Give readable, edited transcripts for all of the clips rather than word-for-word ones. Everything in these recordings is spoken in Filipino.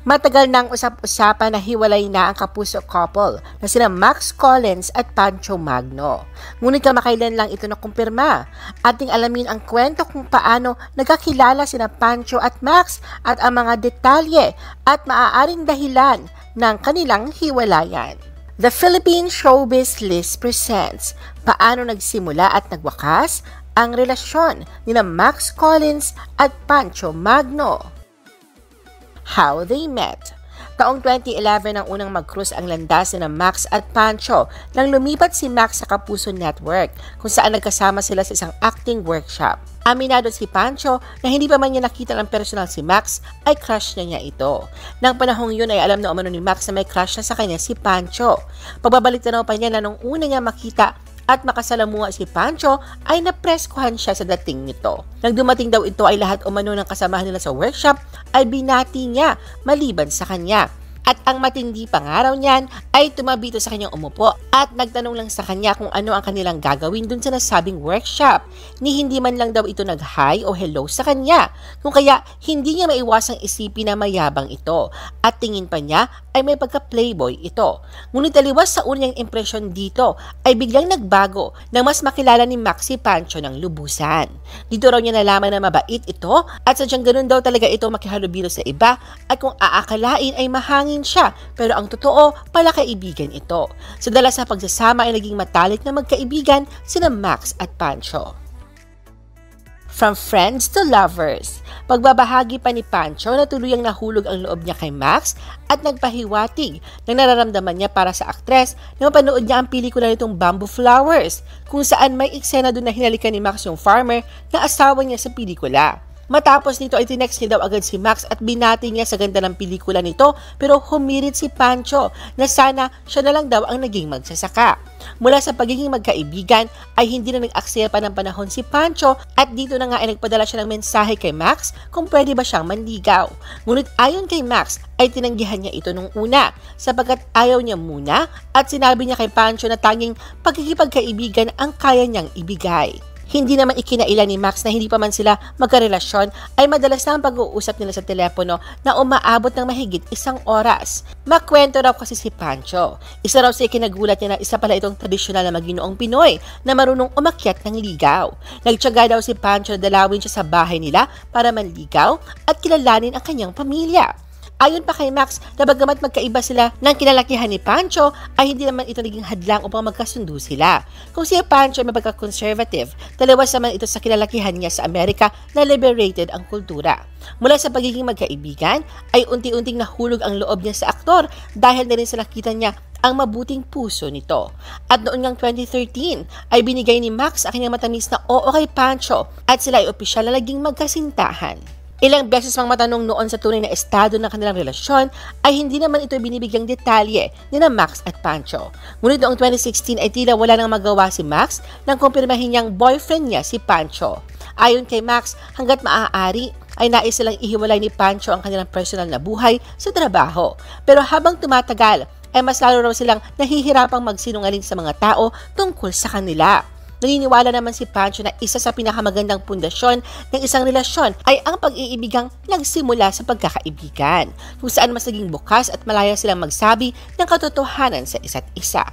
Matagal nang usap-usapan na hiwalay na ang kapuso couple na sina Max Collins at Pancho Magno. Ngunit kamakailan lang ito nakumpirma. Ating alamin ang kwento kung paano nagkakilala sina Pancho at Max at ang mga detalye at maaaring dahilan ng kanilang hiwalayan. The Philippine Showbiz List presents paano nagsimula at nagwakas ang relasyon ni Max Collins at Pancho Magno. How they met. Taong 2011 ang unang mag-cruise ang landas ni Max at Pancho nang lumipat si Max sa Kapuso Network kung saan nagkasama sila sa isang acting workshop. Aminado si Pancho na hindi pa man niya nakita ng personal si Max ay crush niya ito. Nang panahong yun ay alam na umano ni Max na may crush na sa kanya si Pancho. Pagbabalik tanaw pa niya na nung una niya makita at makasalamuha si Pancho ay napreskuhan siya sa dating nito. Nang dumating daw ito ay lahat umano ng kasamahan nila sa workshop ay binati niya maliban sa kanya. At ang matindi pa nga raw niyan ay tumabi ito sa kanyang umupo at nagtanong lang sa kanya kung ano ang kanilang gagawin dun sa nasabing workshop. Ni hindi man lang daw ito nag-hi o hello sa kanya. Kung kaya hindi niya maiwasang isipin na mayabang ito at tingin pa niya ay may pagka-playboy ito. Ngunit taliwas sa unang impresyon dito ay biglang nagbago nang mas makilala ni Max si Pancho ng lubusan. Dito raw niya nalaman na mabait ito at sadyang ganun daw talaga ito makihalubilo sa iba at kung aakalain ay mahangin siya pero ang totoo pala kaibigan ito. Sa dalas sa pagsasama ay naging matalik na magkaibigan sina Max at Pancho. From friends to lovers. Pagbabahagi pa ni Pancho na tuluyang nahulog ang loob niya kay Max at nagpahiwatig na nararamdaman niya para sa aktres na mapanood niya ang pelikula nitong Bamboo Flowers kung saan may eksena doon na hinalikan ni Max yung farmer na asawa niya sa pelikula. Matapos nito ay tinext niya daw agad si Max at binati niya sa ganda ng pelikula nito pero humirit si Pancho na sana siya na lang daw ang naging magsasaka. Mula sa pagiging magkaibigan ay hindi na nag-aksaya pa ng panahon si Pancho at dito na nga ay nagpadala siya ng mensahe kay Max kung pwede ba siyang manligaw. Ngunit ayon kay Max ay tinanggihan niya ito nung una sapagkat ayaw niya muna at sinabi niya kay Pancho na tanging pagkikipagkaibigan ang kaya niyang ibigay. Hindi naman ikinailan ni Max na hindi pa man sila magkarelasyon ay madalas na ang pag-uusap nila sa telepono na umaabot ng mahigit 1 oras. Makwento raw kasi si Pancho. Isa raw sa ikinagulat niya na isa pala itong tradisyonal na maginoong Pinoy na marunong umakyat ng ligaw. Nagtiyaga daw si Pancho na dalawin siya sa bahay nila para manligaw at kilalanin ang kanyang pamilya. Ayon pa kay Max na bagamat magkaiba sila ng kinalakihan ni Pancho ay hindi naman ito naging hadlang upang magkasundo sila. Kung si Pancho ay mapagka-conservative, taliwas naman ito sa kinalakihan niya sa Amerika na liberated ang kultura. Mula sa pagiging magkaibigan ay unti-unting nahulog ang loob niya sa aktor dahil na rin sa nakita niya ang mabuting puso nito. At noon ngang 2013 ay binigay ni Max ang kanyang matamis na oo kay Pancho at sila ay opisyal na naging magkasintahan. Ilang beses mang matanong noon sa tunay na estado ng kanilang relasyon ay hindi naman ito binibigyang detalye ni Max at Pancho. Ngunit noong 2016 ay tila wala nang magawa si Max nang kumpirmahin niyang boyfriend niya si Pancho. Ayon kay Max, hanggat maaari ay nais silang ihiwalay ni Pancho ang kanilang personal na buhay sa trabaho. Pero habang tumatagal ay mas lalo raw silang nahihirapang magsinungaling sa mga tao tungkol sa kanila. Naniniwala naman si Pancho na isa sa pinakamagandang pundasyon ng isang relasyon ay ang pag-iibigang nagsimula sa pagkakaibigan, kung saan mas naging bukas at malaya silang magsabi ng katotohanan sa isa't isa.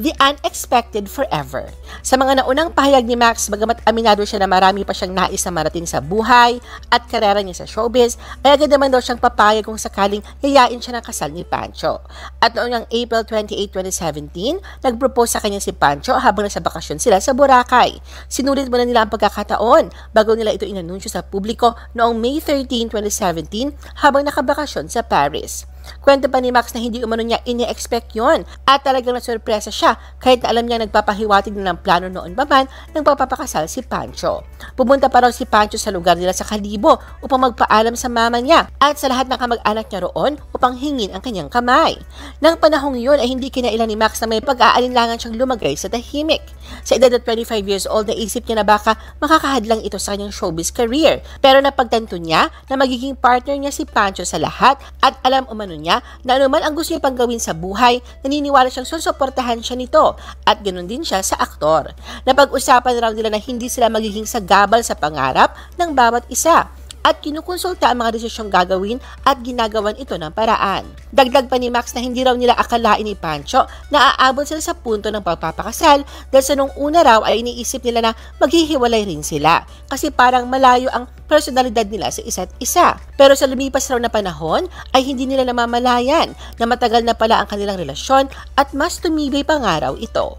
The unexpected forever. Sa mga naunang pahayag ni Max, bagamat aminado siya na marami pa siyang nais na marating sa buhay at karera niya sa showbiz, ay agad naman daw siyang papayag kung sakaling yayain siya ng kasal ni Pancho. At noong April 28, 2017, nag-propose sa kanya si Pancho habang nasa bakasyon sila sa Boracay. Sinulit muna nila ang pagkakataon bago nila ito inanunsyo sa publiko noong May 13, 2017 habang nakabakasyon sa Paris. Kwento pa ni Max na hindi umano niya ini-expect yon at talagang nasurpresa siya kahit na alam niya nagpapahiwatig na ng plano noon pa man ng pagpapakasal si Pancho. Pumunta pa raw si Pancho sa lugar nila sa Kalibo upang magpaalam sa mama niya at sa lahat ng kamag-anak niya roon upang hingin ang kanyang kamay. Nang panahong yun ay hindi kinailan ni Max na may pag-aalinlangan siyang lumagay sa tahimik. Sa edad na 25 years old, naisip niya na baka makakahadlang ito sa kanyang showbiz career. Pero napagtanto niya na magiging partner niya si Pancho sa lahat at alam umano niya na anuman ang gusto niya pang gawin sa buhay, naniniwala siyang susuportahan siya nito at ganoon din siya sa aktor. Napag-usapan raw nila na hindi sila magiging sagabal sa pangarap ng bawat isa. at kinukonsulta ang mga desisyong gagawin at ginagawan ito ng paraan. Dagdag pa ni Max na hindi raw nila akalain ni Pancho na aabot sila sa punto ng pagpapakasal dahil sa nung una raw ay iniisip nila na maghihiwalay rin sila kasi parang malayo ang personalidad nila sa isa't isa. Pero sa lumipas raw na panahon ay hindi nila namamalayan na matagal na pala ang kanilang relasyon at mas tumibay pa nga raw ito.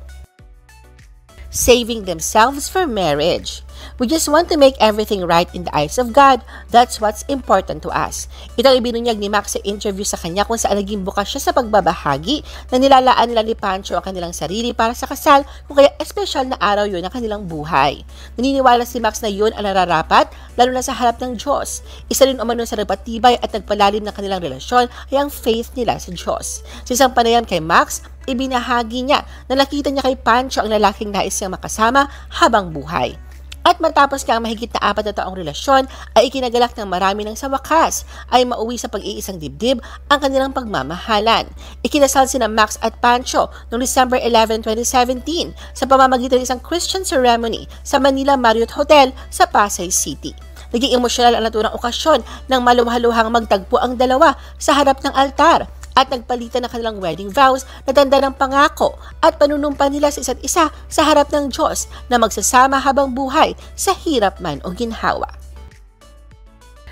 Saving themselves for marriage. We just want to make everything right in the eyes of God. That's what's important to us. Ito ang ibinunyag ni Max sa interview sa kanya kung saan naging bukas siya sa pagbabahagi na nilalaan nila ni Pancho ang kanilang sarili para sa kasal kung kaya espesyal na araw yun ng kanilang buhay. Naniniwala si Max na yun ang nararapat lalo na sa harap ng Diyos. Isa rin umano sa nagpatibay at nagpalalim ng kanilang relasyon ay ang faith nila sa Diyos. Sa isang panayam kay Max, ibinahagi niya na nakita niya kay Pancho ang lalaking nais niyang makasama habang buhay. At matapos nga ang mahigit na 4 na taong relasyon ay ikinagalak ng marami ng sa wakas ay mauwi sa pag-iisang dibdib ang kanilang pagmamahalan. Ikinasal sina Max at Pancho noong December 11, 2017 sa pamamagitan ng isang Christian ceremony sa Manila Marriott Hotel sa Pasay City. Naging emosyonal ang naturang okasyon nang maluhaluhang magtagpo ang dalawa sa harap ng altar at nagpalitan ng kanilang wedding vows na tanda ng pangako at panunumpa nila sa isa't isa sa harap ng Diyos na magsasama habang buhay sa hirap man o ginhawa.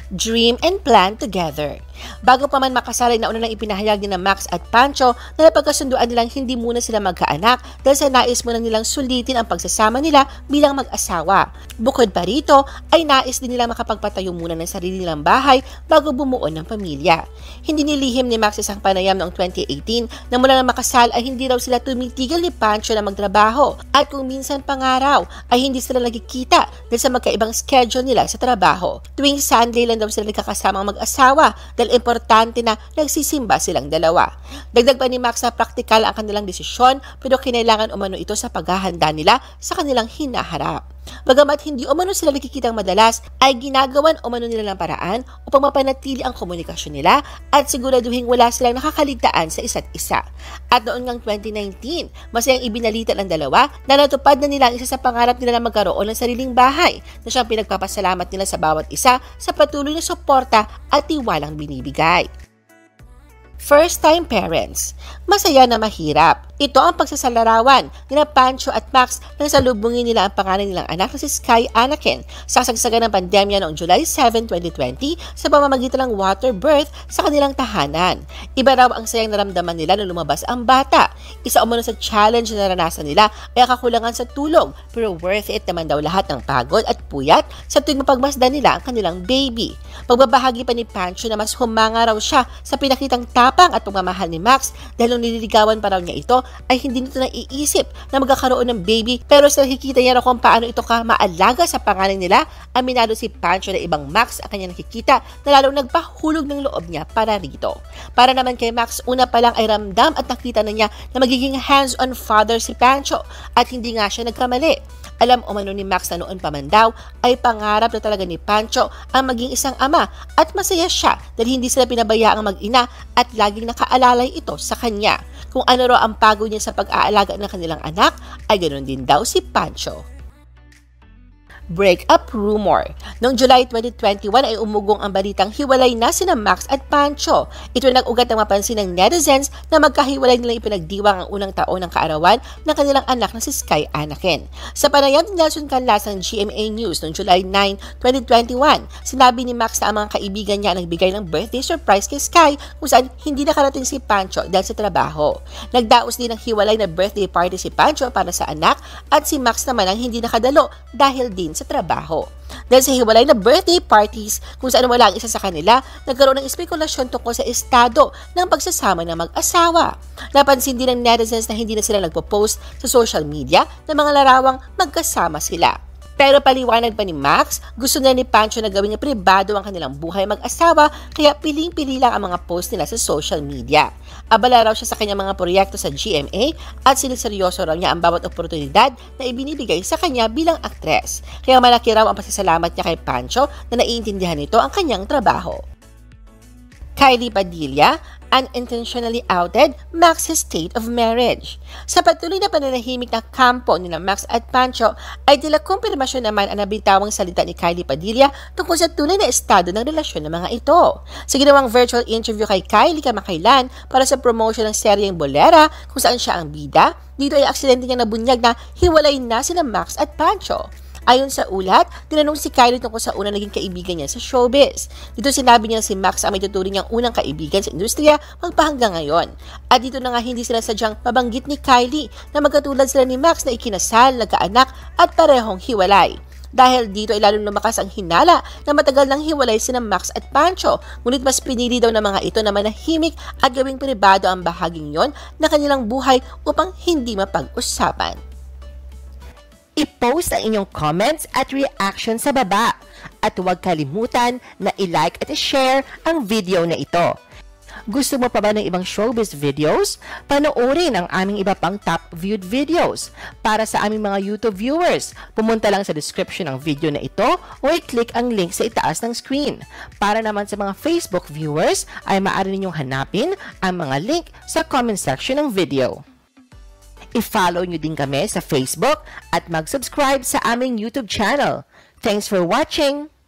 Dream and plan together. Bago pa man makasal ay nauna nang ipinahayag ni na Max at Pancho na napagkasunduan nilang hindi muna sila magkaanak dahil sa nais muna nilang sulitin ang pagsasama nila bilang mag-asawa. Bukod pa rito ay nais din nilang makapagpatayo muna ng sarili nilang bahay bago bumuo ng pamilya. Hindi nilihim ni Max isang panayam noong 2018 na mula nang makasal ay hindi raw sila tumitigil ni Pancho na magtrabaho at kung minsan pa nga raw ay hindi sila nagkikita dahil sa magkaibang schedule nila sa trabaho. Tuwing Sunday lang daw sila nagkakasamang mag-asawa dahil importante na nagsisimba silang dalawa. Dagdag pa ni Max na praktikal ang kanilang desisyon pero kinailangan umano ito sa paghahanda nila sa kanilang hinaharap. Bagamat hindi umano sila nakikitang madalas, ay ginagawan umano nila ng paraan upang mapanatili ang komunikasyon nila at siguraduhin wala silang nakakaligtaan sa isa't isa. At noon ngang 2019, masayang ibinalita ng dalawa na natupad na nila ang isa sa pangarap nila na magkaroon ng sariling bahay na siyang pinagpapasalamat nila sa bawat isa sa patuloy na suporta at tiwalang binibigay. First-time parents. Masaya na mahirap. Ito ang pagsasalarawan ni Pancho at Max nang salubungin nila ang pangalan nilang anak na si Sky Anakin sa kasagsagan ng pandemya noong July 7, 2020 sa pamamagitan ng water birth sa kanilang tahanan. Iba raw ang sayang naramdaman nila nung lumabas ang bata. Isa umano sa challenge na naranasan nila ay ang kakulangan sa tulog pero worth it naman daw lahat ng pagod at puyat sa tuwing mapagmasdan nila ang kanilang baby. Pagbabahagi pa ni Pancho na mas humanga raw siya sa pinakitang tapang at pagmamahal ni Max dahil nung nililigawan pa raw niya ito ay hindi nito naiisip na magkakaroon ng baby pero sa nakikita niya raw kung paano ito maalaga sa pangalan nila, aminado si Pancho na ibang Max ang kanya nakikita na lalong nagpahulog ng loob niya para rito. Para naman kay Max, una pa lang ay ramdam at nakita na niya na magiging hands-on father si Pancho at hindi nga siya nagkamali. Alam umano ni Max na noon pa man daw ay pangarap na talaga ni Pancho ang maging isang ama at masaya siya dahil hindi sila pinabayaang mag-ina at laging nakaalalay ito sa kanya. Kung ano raw ang pagod niya sa pag-aalaga ng kanilang anak ay ganoon din daw si Pancho. Breakup rumor. Noong July 2021 ay umugong ang balitang hiwalay na sina Max at Pancho. Ito ay nag-ugat ng mapansin ng netizens na magkahiwalay nilang ipinagdiwang ang unang taon ng kaarawan ng kanilang anak na si Sky Anakin. Sa panayam ni Nelson Canlas ng GMA News noong July 9, 2021, sinabi ni Max na ang mga kaibigan niya nagbigay ng birthday surprise kay Sky kung saan hindi nakarating si Pancho dahil sa trabaho. Nagdaos din ng hiwalay na birthday party si Pancho para sa anak at si Max naman ang hindi nakadalo dahil din sa trabaho. Dahil sa hiwalay na birthday parties kung saan wala ang isa sa kanila, nagkaroon ng espekulasyon tungkol sa estado ng pagsasama ng mag-asawa. Napansin din ng netizens na hindi na sila nagpo-post sa social media ng mga larawang magkasama sila. Pero paliwanag pa ni Max, gusto na ni Pancho na gawing pribado ang kanilang buhay mag-asawa kaya piling-pili lang ang mga post nila sa social media. Abala raw siya sa kanyang mga proyekto sa GMA at siniseryoso raw niya ang bawat oportunidad na ibinibigay sa kanya bilang aktres. Kaya malaki raw ang pasasalamat niya kay Pancho na naiintindihan nito ang kanyang trabaho. Kylie Padilla unintentionally outed Max's state of marriage. Sa patuloy na pananahimik ng kampo ni Max at Pancho ay tila kumpirmasyon naman ang nabitawang salita ni Kylie Padilla tungkol sa tunay na estado ng relasyon ng mga ito. Sa ginawang virtual interview kay Kylie kamakailan para sa promotion ng seryeng Bolera kung saan siya ang bida, dito ay aksidente niya nabunyag na hiwalay na sila Max at Pancho. Ayon sa ulat, tinanong si Kylie tungkol sa unang naging kaibigan niya sa showbiz. Dito sinabi niya si Max ang may tuturing niyang unang kaibigan sa industriya magpahanggang ngayon. At dito na nga hindi sila sadyang mabanggit ni Kylie na magkatulad sila ni Max na ikinasal, nagkaanak at parehong hiwalay. Dahil dito ay lalong lumakas ang hinala na matagal nang hiwalay sina Max at Pancho, ngunit mas pinili daw ng mga ito na manahimik at gawing pribado ang bahaging yon na kanilang buhay upang hindi mapag-usapan. I-post ang inyong comments at reaction sa baba. At huwag kalimutan na i-like at i-share ang video na ito. Gusto mo pa ba ng ibang showbiz videos? Panoorin ang aming iba pang top viewed videos. Para sa aming mga YouTube viewers, pumunta lang sa description ng video na ito o i-click ang link sa itaas ng screen. Para naman sa mga Facebook viewers, ay maaari ninyong hanapin ang mga link sa comment section ng video. I-follow nyo din kami sa Facebook at mag-subscribe sa aming YouTube channel. Thanks for watching!